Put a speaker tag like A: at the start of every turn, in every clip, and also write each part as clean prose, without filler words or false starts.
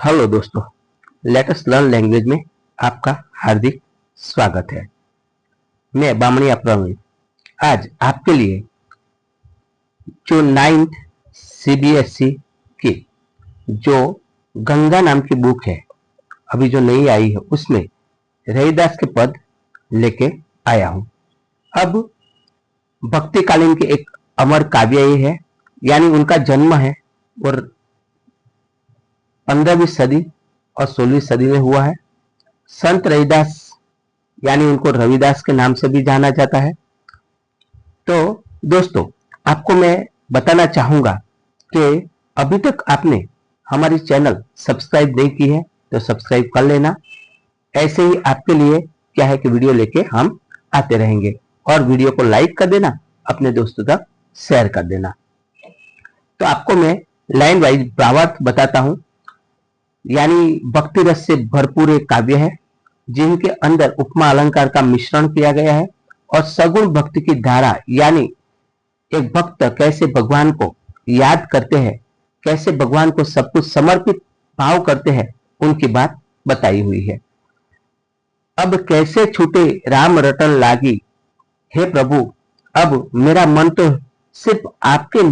A: Hello दोस्तों, let us learn language में आपका हार्दिक स्वागत है। मैं बामणिया प्रवीण आज आपके लिए जो 9th सीबीएसई की जो गंगा नाम की बुक है, अभी जो नई आई है, उसमें रविदास के पद लेके आया हूं। अब भक्तिकालीन के एक अमर काव्य ये है, यानी उनका जन्म है और 15वीं सदी और 16वीं सदी में हुआ है। संत रविदास यानी उनको रविदास के नाम से भी जाना जाता है। तो दोस्तों, आपको मैं बताना चाहूंगा कि अभी तक आपने हमारी चैनल सब्सक्राइब नहीं की है तो सब्सक्राइब कर लेना। ऐसे ही आपके लिए क्या है कि वीडियो लेके हम आते रहेंगे और वीडियो को लाइक कर देना, अपने दोस्तों तक शेयर कर देना। तो आपको मैं लाइन वाइज भावार्थ बताता हूं। यानी भक्ति रस से भरपूर एक काव्य है जिनके अंदर उपमा अलंकार का मिश्रण किया गया है और सगुण भक्ति की धारा, यानी एक भक्त कैसे भगवान को याद करते हैं, कैसे भगवान को सब कुछ समर्पित भाव करते हैं, उनकी बात बताई हुई है। अब कैसे छूटे राम रटन लागी, हे प्रभु अब मेरा मन तो सिर्फ आपके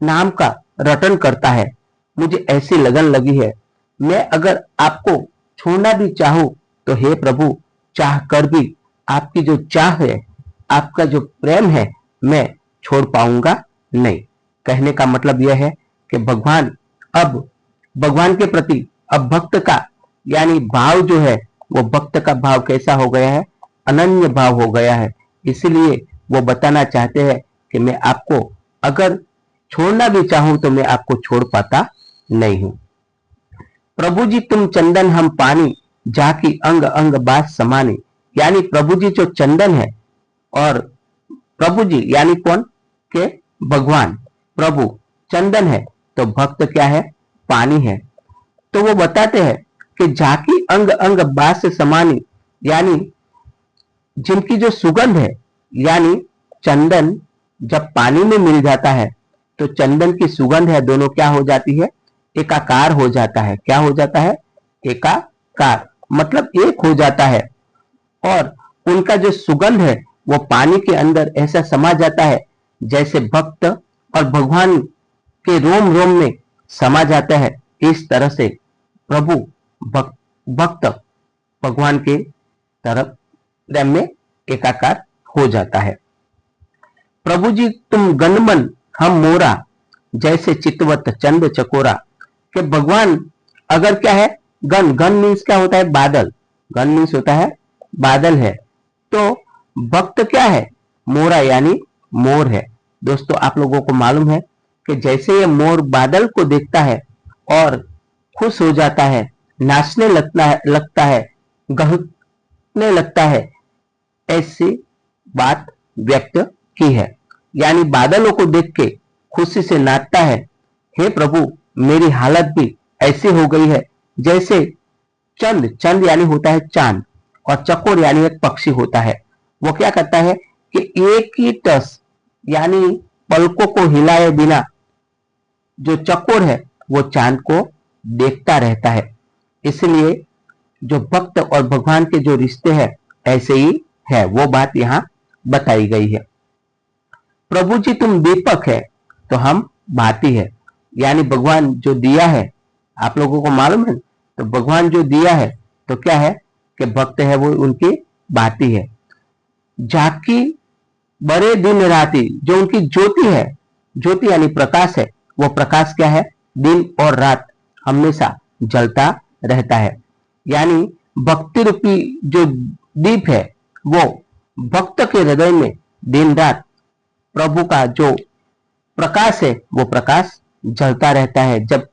A: नाम का रटन करता है। मुझे ऐसी लगन लगी है, मैं अगर आपको छोड़ना भी चाहूं तो हे प्रभु चाह कर भी आपकी जो चाह है, आपका जो प्रेम है, मैं छोड़ पाऊंगा नहीं। कहने का मतलब यह है कि भगवान के प्रति अब भक्त का यानी भाव जो है, वो भक्त का भाव कैसा हो गया है, अनन्य भाव हो गया है। इसलिए वो बताना चाहते हैं कि मैं आपको अगर छोड़ना भी चाहूं तो मैं आपको छोड़ पाता नहीं हूं। प्रभु जी तुम चंदन हम पानी, जाकी अंग अंग बात समानी। यानी प्रभु जी जो चंदन है, और प्रभु जी यानी कौन के भगवान, प्रभु चंदन है तो भक्त क्या है, पानी है। तो वो बताते हैं कि जाकी अंग अंग बात से समानी, यानी जिनकी जो सुगंध है, यानी चंदन जब पानी में मिल जाता है तो चंदन की सुगंध है, दोनों क्या हो जाती है, एकाकार हो जाता है। क्या हो जाता है, एकाकार मतलब एक हो जाता है। और उनका जो सुगंध है वो पानी के अंदर ऐसा समा जाता है जैसे भक्त और भगवान के रोम रोम में समा जाता है। इस तरह से प्रभु भक्त भगवान के तरफ प्रेम में एकाकार हो जाता है। प्रभु जी तुम गणमन हम मोरा, जैसे चितवत चंद चकोरा। कि भगवान अगर क्या है, गण मीन्स क्या होता है, बादल। गण मीन्स होता है बादल है, तो भक्त क्या है, मोरा यानी मोर है। दोस्तों, आप लोगों को मालूम है कि जैसे ये मोर बादल को देखता है और खुश हो जाता है, नाचने लगता है, गहकने लगता है, ऐसी बात व्यक्त की है। यानी बादलों को देख के खुशी से नाचता है, हे प्रभु मेरी हालत भी ऐसी हो गई है जैसे चंद यानी होता है चांद, और चकोर यानी एक पक्षी होता है। वो क्या करता है कि एक ही टस यानी पलकों को हिलाए बिना जो चकोर है वो चांद को देखता रहता है। इसलिए जो भक्त और भगवान के जो रिश्ते हैं ऐसे ही है, वो बात यहां बताई गई है। प्रभु जी तुम दीपक है तो हम बाती है। यानी भगवान जो दिया है, आप लोगों को मालूम है, तो भगवान जो दिया है तो क्या है कि भक्त है वो उनकी बाती है। जाकी बड़े दिन राती, जो उनकी ज्योति है, ज्योति यानी प्रकाश है, वो प्रकाश क्या है, दिन और रात हमेशा जलता रहता है। यानी भक्ति रूपी जो दीप है वो भक्त के हृदय में दिन रात प्रभु का जो प्रकाश है वो प्रकाश जलता रहता है। जब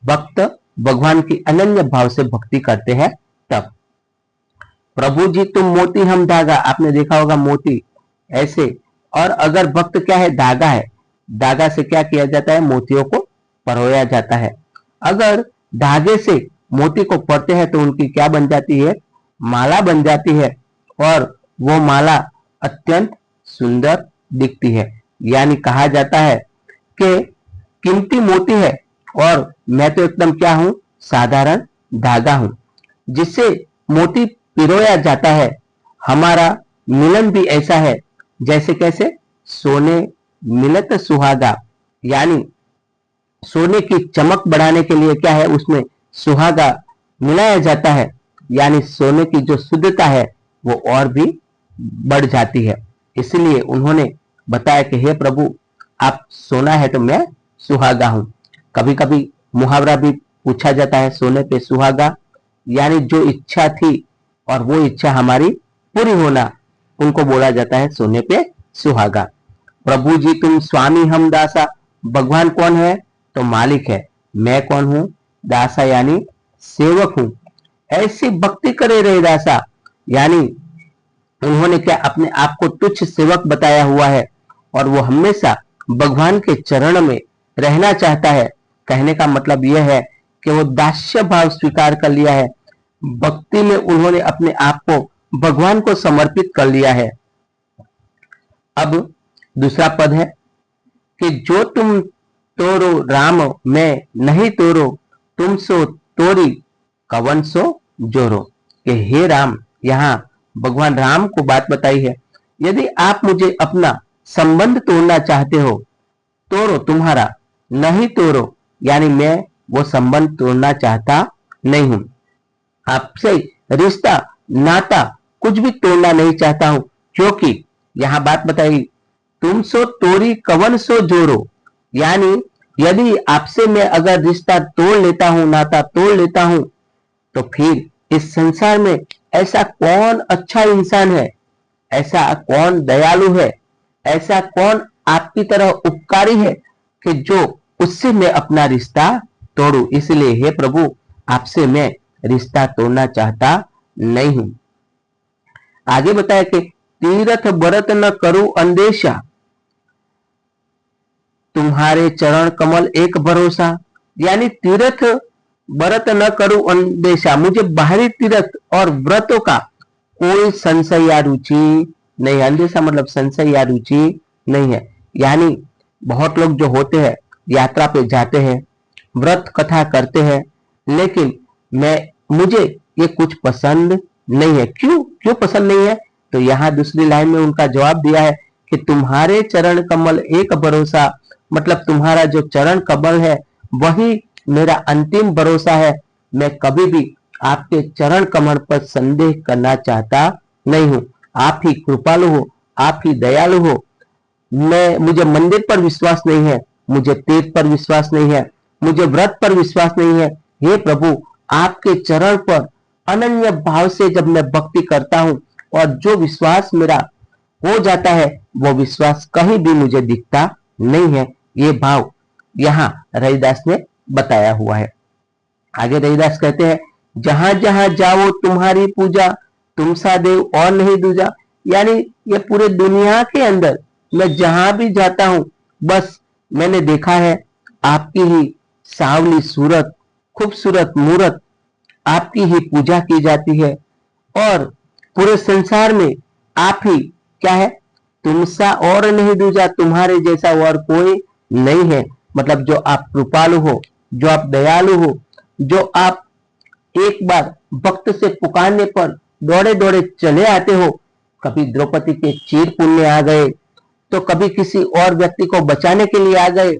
A: भक्त भगवान की अनन्य भाव से भक्ति करते हैं तब। प्रभु जी तुम मोती हम धागा, आपने देखा होगा मोती ऐसे। और अगर भक्त क्या है, धागा है, धागा से क्या किया जाता है, मोतियों को परोया जाता है। अगर धागे से मोती को पड़ते हैं तो उनकी क्या बन जाती है, माला बन जाती है, और वो माला अत्यंत सुंदर दिखती है। यानी कहा जाता है कि कीमती मोती है और मैं तो एकदम क्या हूं, साधारण धागा हूं जिससे मोती पिरोया जाता है। हमारा मिलन भी ऐसा है जैसे कैसे सोने मिलत सुहागा, यानी सोने की चमक बढ़ाने के लिए क्या है, उसमें सुहागा मिलाया जाता है, यानी सोने की जो शुद्धता है वो और भी बढ़ जाती है। इसलिए उन्होंने बताया कि हे प्रभु, आप सोना है तो मैं सुहागा हूं। कभी कभी मुहावरा भी पूछा जाता है, सोने पे सुहागा, यानी जो इच्छा थी और वो इच्छा हमारी पूरी होना, उनको बोला जाता है सोने पे सुहागा। प्रभु जी तुम स्वामी हम दासा, भगवान कौन है, तो मालिक है। मैं कौन हूं, दासा यानी सेवक हूं। ऐसी भक्ति करे रहे दासा, यानी उन्होंने क्या अपने आप को तुच्छ सेवक बताया हुआ है और वो हमेशा भगवान के चरण में रहना चाहता है। कहने का मतलब यह है कि वो दास्य भाव स्वीकार कर लिया है। भक्ति में उन्होंने अपने आप को भगवान को समर्पित कर लिया है। अब दूसरा पद है कि जो तुम तोरो राम मैं नहीं तोरो, तुम सो तोरी कवन सो जोरो। कि हे राम, यहां भगवान राम को बात बताई है। यदि आप मुझे अपना संबंध तोड़ना चाहते हो, तोड़ो तुम्हारा, नहीं तोड़ो यानी मैं वो संबंध तोड़ना चाहता नहीं हूं। आपसे रिश्ता नाता कुछ भी तोड़ना नहीं चाहता हूं, क्योंकि यहां बात बताई, तुम सो तोरी कवन सो जोरो, यानी यदि आपसे मैं अगर रिश्ता तोड़ लेता हूं, नाता तोड़ लेता हूं, तो फिर इस संसार में ऐसा कौन अच्छा इंसान है, ऐसा कौन दयालु है, ऐसा कौन आपकी तरह उपकारी है कि जो उससे मैं अपना रिश्ता तोड़ू। इसलिए हे प्रभु, आपसे मैं रिश्ता तोड़ना चाहता नहीं हूं। आगे बताया कि तीरथ बरत न करूं अंदेशा, तुम्हारे चरण कमल एक भरोसा, यानी तीर्थ व्रत न करूं अंदेशा, मुझे बाहरी तीर्थ और व्रतों का कोई संशय या रुचि नहीं। अंदेशा मतलब संशय या रुचि नहीं है। यानी बहुत लोग जो होते हैं यात्रा पे जाते हैं, व्रत कथा करते हैं, लेकिन मुझे ये कुछ पसंद नहीं है। क्यों क्यों पसंद नहीं है, तो यहां दूसरी लाइन में उनका जवाब दिया है कि तुम्हारे चरण कमल एक भरोसा, मतलब तुम्हारा जो चरण कमल है वही मेरा अंतिम भरोसा है। मैं कभी भी आपके चरण कमल पर संदेह करना चाहता नहीं हूं। आप ही कृपालु हो, आप ही दयालु हो। मुझे मंदिर पर विश्वास नहीं है, मुझे तीर्थ पर विश्वास नहीं है, मुझे व्रत पर विश्वास नहीं है। हे प्रभु, आपके चरण पर अनन्य भाव से जब मैं भक्ति करता हूं और जो विश्वास मेरा हो जाता है, वो विश्वास कहीं भी मुझे दिखता नहीं है। ये भाव यहां रविदास ने बताया हुआ है। आगे रविदास कहते हैं, जहां जहां जाओ तुम्हारी पूजा, तुम सा देव और नहीं दूजा। यानी ये पूरे दुनिया के अंदर मैं जहां भी जाता हूं, बस मैंने देखा है आपकी ही सावली सूरत, खूबसूरत मूरत, आपकी ही पूजा की जाती है और पूरे संसार में आप ही क्या है, तुमसा और नहीं दूजा, तुम्हारे जैसा और कोई नहीं है। मतलब जो आप कृपालु हो, जो आप दयालु हो, जो आप एक बार भक्त से पुकारने पर दौड़े दौड़े चले आते हो। कभी द्रौपदी के चीर पुण्य आ गए, तो कभी किसी और व्यक्ति को बचाने के लिए आ गए,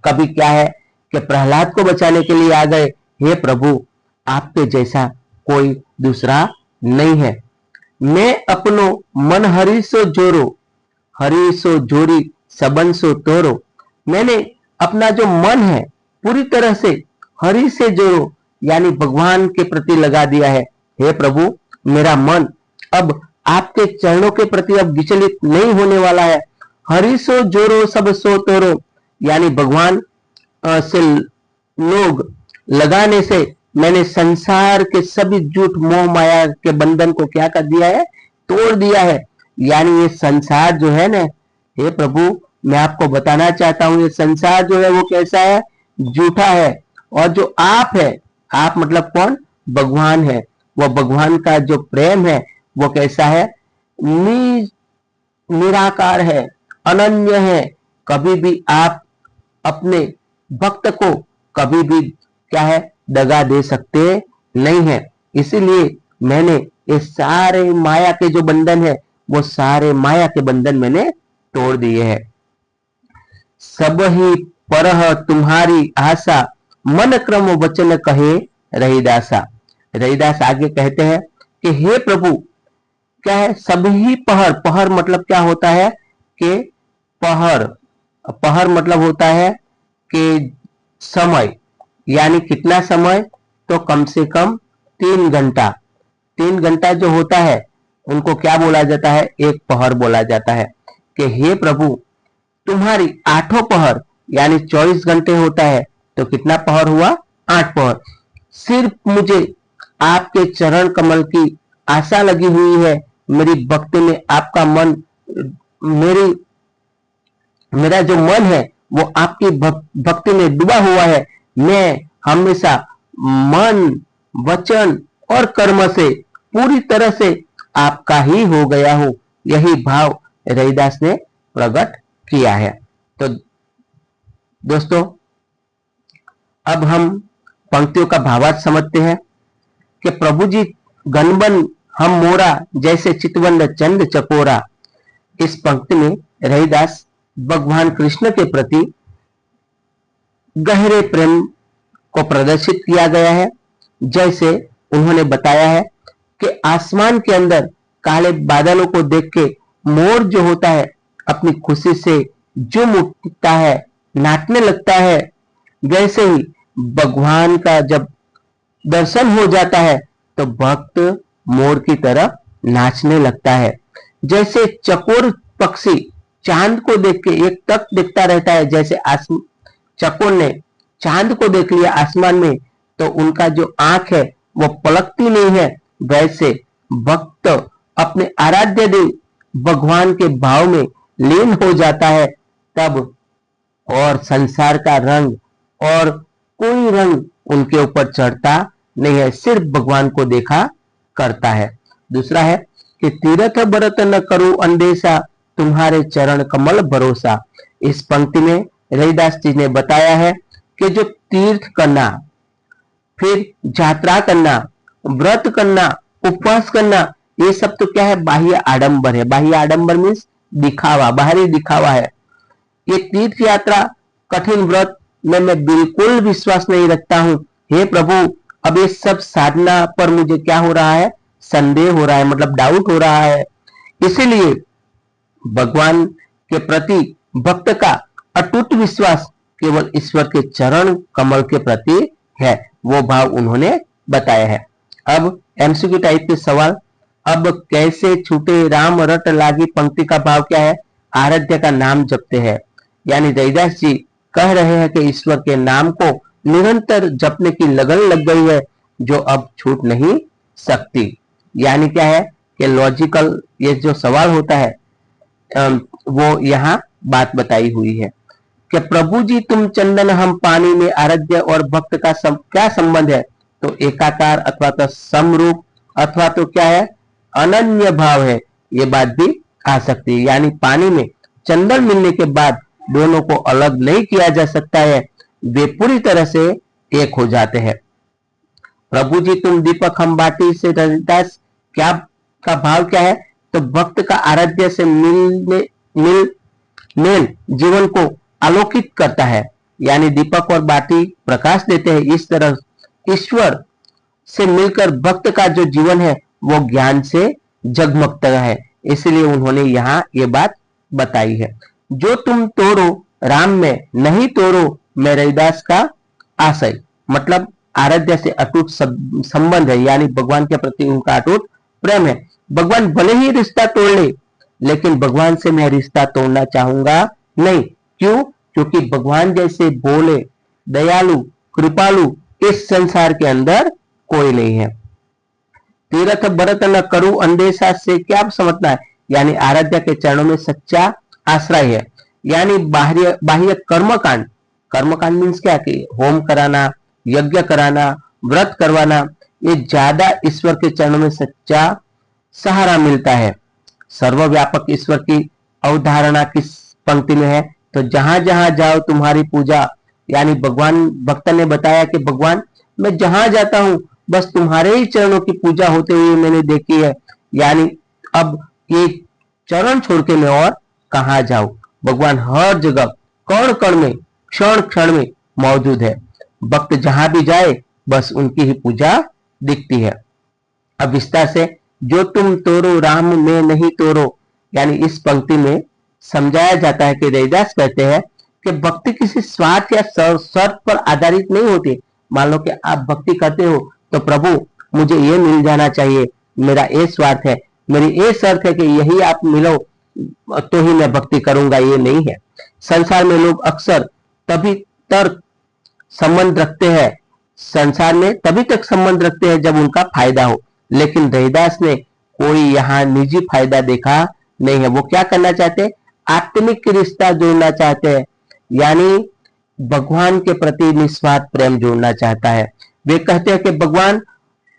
A: कभी क्या है कि प्रहलाद को बचाने के लिए आ गए। हे प्रभु, आपके जैसा कोई दूसरा नहीं है। मैं अपनो मन हरि सो जोरो, हरि सो जोरी सबन सो तोरो। मैंने अपना जो मन है पूरी तरह से हरि से जोड़ो, यानी भगवान के प्रति लगा दिया है। हे प्रभु, मेरा मन अब आपके चरणों के प्रति अब विचलित नहीं होने वाला है। हरि सो जोरो सब सो तोरो, यानी भगवान से लोग लगाने से मैंने संसार के सभी झूठ मोह माया के बंधन को क्या कर दिया है, तोड़ दिया है। यानी ये संसार जो है ना, हे प्रभु, मैं आपको बताना चाहता हूं ये संसार जो है वो कैसा है, झूठा है। और जो आप है, आप मतलब कौन, भगवान है। वो भगवान का जो प्रेम है वो कैसा है, निराकार है, अनन्य है। कभी भी आप अपने भक्त को कभी भी क्या है, दगा दे सकते नहीं है। इसीलिए मैंने ये सारे माया के जो बंधन है वो सारे माया के बंधन मैंने तोड़ दिए हैं। सब ही परह तुम्हारी आशा, मन क्रम वचन कहे रहीदासा। रहीदास आगे कहते हैं कि हे प्रभु, क्या है सभी पहर, पहर मतलब क्या होता है कि पहर, पहर मतलब होता है कि समय, यानी कितना समय, तो कम से कम 3 घंटा। 3 घंटा जो होता है उनको क्या बोला जाता है, एक पहर बोला जाता है। कि हे प्रभु, तुम्हारी 8 पहर यानी 24 घंटे होता है, तो कितना पहर हुआ, 8 पहर। सिर्फ मुझे आपके चरण कमल की आशा लगी हुई है, मेरी भक्ति में आपका मन, मेरी मेरा जो मन है वो आपकी भक्ति में डूबा हुआ है। मैं हमेशा मन, वचन और कर्म से पूरी तरह से आपका ही हो गया हूं। यही भाव रहीदास ने प्रकट किया है। तो दोस्तों, अब हम पंक्तियों का भावार्थ समझते हैं कि प्रभु जी गनबन हम मोरा, जैसे चितवंद चंद चकोरा। इस पंक्ति में रहीदास भगवान कृष्ण के प्रति गहरे प्रेम को प्रदर्शित किया गया है। जैसे उन्होंने बताया है कि आसमान के अंदर काले बादलों को देख के मोर जो होता है अपनी खुशी से झूम उठता है, नाचने लगता है। वैसे ही भगवान का जब दर्शन हो जाता है तो भक्त मोर की तरह नाचने लगता है। जैसे चकोर पक्षी चांद को देख के एक तक देखता रहता है, जैसे चकोर ने चांद को देख लिया आसमान में तो उनका जो आंख है वो पलकती नहीं है, वैसे भक्त अपने आराध्य देव भगवान के भाव में लीन हो जाता है तब, और संसार का रंग और कोई रंग उनके ऊपर चढ़ता नहीं है, सिर्फ भगवान को देखा करता है। दूसरा है कि तीर्थ बरत न करूं अंदेशा, तुम्हारे चरण कमल भरोसा। इस पंक्ति में रहीदास जी ने बताया है कि जो तीर्थ करना, फिर यात्रा करना, व्रत करना, उपवास करना, ये सब तो क्या है, बाह्य आडंबर है। बाह्य आडंबर मीन्स दिखावा, बाहरी दिखावा है। ये तीर्थ यात्रा, कठिन व्रत में मैं बिल्कुल विश्वास नहीं रखता हूं। हे प्रभु, अब ये सब साधना पर मुझे क्या हो रहा है, संदेह हो रहा है, मतलब डाउट हो रहा है। इसीलिए भगवान के प्रति भक्त का अटूट विश्वास केवल ईश्वर के चरण कमल के प्रति है, वो भाव उन्होंने बताया है। अब एमसीक्यू टाइप के सवाल, अब कैसे छूटे राम रट लागी पंक्ति का भाव क्या है, आराध्य का नाम जपते हैं। यानी रहीदास जी कह रहे हैं कि ईश्वर के नाम को निरंतर जपने की लगन लग गई है जो अब छूट नहीं सकती। यानी क्या है कि लॉजिकल ये जो सवाल होता है वो यहाँ बात बताई हुई है कि प्रभु जी तुम चंदन हम पानी में, आराध्य और भक्त का क्या संबंध है, तो एकाकार अथवा तो समरूप अथवा तो क्या है, अनन्य भाव है, ये बात भी आ सकती है। यानी पानी में चंदन मिलने के बाद दोनों को अलग नहीं किया जा सकता है, वे पूरी तरह से एक हो जाते हैं। प्रभु जी तुम दीपक हम बाटी से रहीदास क्या का भाव क्या है, तो भक्त का आराध्य से मेल जीवन को आलोकित करता है। यानी दीपक और बाटी प्रकाश देते हैं, इस तरह ईश्वर से मिलकर भक्त का जो जीवन है वो ज्ञान से जगमगता है। इसलिए उन्होंने यहाँ ये बात बताई है। जो तुम तोड़ो राम में नहीं तोड़ो मैं रहीदास का आशय, मतलब आराध्य से अटूट संबंध है, यानी भगवान के प्रति उनका अटूट प्रेम है। भगवान भले ही रिश्ता तोड़ ले, लेकिन भगवान से मैं रिश्ता तोड़ना चाहूंगा नहीं। क्यों? क्योंकि भगवान जैसे भोले, दयालु, कृपालु इस संसार के अंदर कोई नहीं है। तीर्थ बरत न करूं अंदेशा से क्या समझना है, यानी आराध्य के चरणों में सच्चा आश्रय है। यानी बाह्य कर्मकांड, कर्मकांड मीन्स क्या कि होम कराना, यज्ञ कराना, व्रत करवाना, ये ज्यादा ईश्वर के चरणों में सच्चा सहारा मिलता है। सर्वव्यापक ईश्वर की अवधारणा किस पंक्ति में है, तो जहां जहां जाओ तुम्हारी पूजा। यानी भगवान, भक्त ने बताया कि भगवान मैं जहां जाता हूं बस तुम्हारे ही चरणों की पूजा होते हुए मैंने देखी है। यानी अब ये चरण छोड़ के मैं और कहां जाऊं। भगवान हर जगह कण कण में क्षण क्षण में मौजूद है। भक्त जहां भी जाए बस उनकी ही पूजा दिखती है। अब विस्तार से जो तुम तोरो राम में नहीं तोरो, यानी इस पंक्ति में समझाया जाता है कि रैदास कहते हैं कि भक्ति किसी स्वार्थ या शर्त पर आधारित नहीं होती। मान लो कि आप भक्ति करते हो तो प्रभु मुझे ये मिल जाना चाहिए, मेरा ये स्वार्थ है, मेरी ये शर्त है कि यही आप मिलो तो ही मैं भक्ति करूंगा, ये नहीं है। संसार में लोग अक्सर तभी तर्क संबंध रखते हैं, संसार में तभी तक संबंध रखते हैं जब उनका फायदा हो, लेकिन रैदास ने कोई यहाँ निजी फायदा देखा नहीं है। वो क्या करना चाहते हैं? आत्मिक रिश्ता जोड़ना चाहते हैं, यानी भगवान के प्रति निस्वार्थ प्रेम जोड़ना चाहता है। वे कहते हैं कि भगवान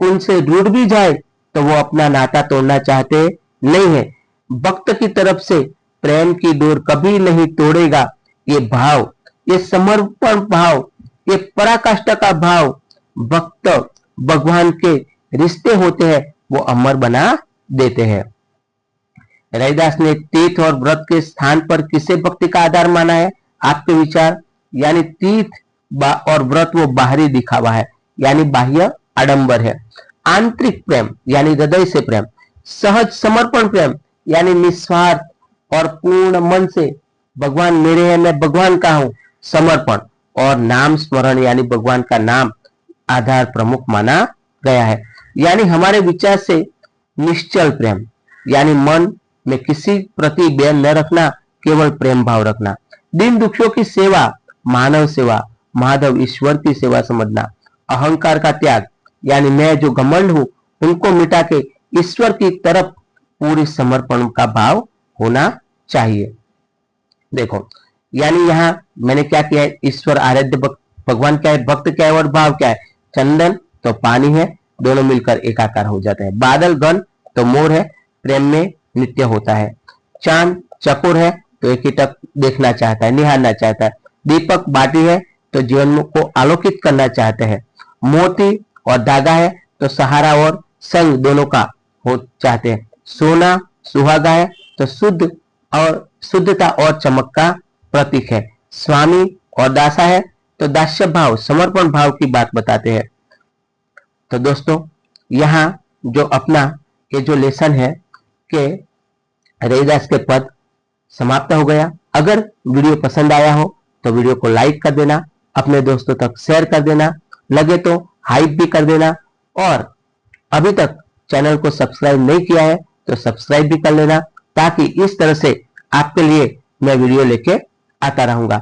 A: उनसे रूठ भी जाए तो वो अपना नाता तोड़ना चाहते नहीं है। भक्त की तरफ से प्रेम की डोर कभी नहीं तोड़ेगा। ये भाव, ये समर्पण भाव, ये पराकाष्ठा का भाव भक्त भगवान के रिश्ते होते हैं, वो अमर बना देते हैं। रैदास ने तीर्थ और व्रत के स्थान पर किसे भक्ति का आधार माना है? आपके विचार? यानी तीर्थ और व्रत वो बाहरी दिखावा है, यानी बाह्य आडंबर है। आंतरिक प्रेम यानी हृदय से प्रेम, सहज समर्पण प्रेम यानी निस्वार्थ और पूर्ण मन से भगवान मेरे हैं, मैं भगवान का हूं, समर्पण। और नाम स्मरण यानी भगवान का नाम आधार प्रमुख माना गया है। यानी हमारे विचार से निश्चल प्रेम, यानी मन में किसी प्रति बैर न रखना, केवल प्रेम भाव रखना। दिन दुखियों की सेवा, मानव सेवा, माधव ईश्वर की सेवा समझना। अहंकार का त्याग, यानी मैं जो घमंड हूं उनको मिटा के ईश्वर की तरफ पूरी समर्पण का भाव होना चाहिए। देखो, यानी यहां मैंने क्या किया है? ईश्वर आराध्य भगवान क्या है, भक्त क्या है और भाव क्या है? चंदन तो पानी है, दोनों मिलकर एकाकार हो जाते हैं। बादल गण तो मोर है, प्रेम में नित्य होता है। चांद चकोर है तो एक ही टक देखना चाहता है, निहारना चाहता है। दीपक बाटी है तो जीवन को आलोकित करना चाहते हैं। मोती और धागा है तो सहारा और संग दोनों का हो चाहते हैं। सोना सुहागा है तो शुद्ध और शुद्धता और चमक का प्रतीक है। स्वामी और दासा है तो दास्य भाव, समर्पण भाव की बात बताते हैं। तो दोस्तों, यहाँ जो अपना ये जो लेसन है कि रैदास के पद समाप्त हो गया। अगर वीडियो पसंद आया हो तो वीडियो को लाइक कर देना, अपने दोस्तों तक शेयर कर देना, लगे तो हाइप भी कर देना, और अभी तक चैनल को सब्सक्राइब नहीं किया है तो सब्सक्राइब भी कर लेना, ताकि इस तरह से आपके लिए मैं वीडियो लेके आता रहूंगा।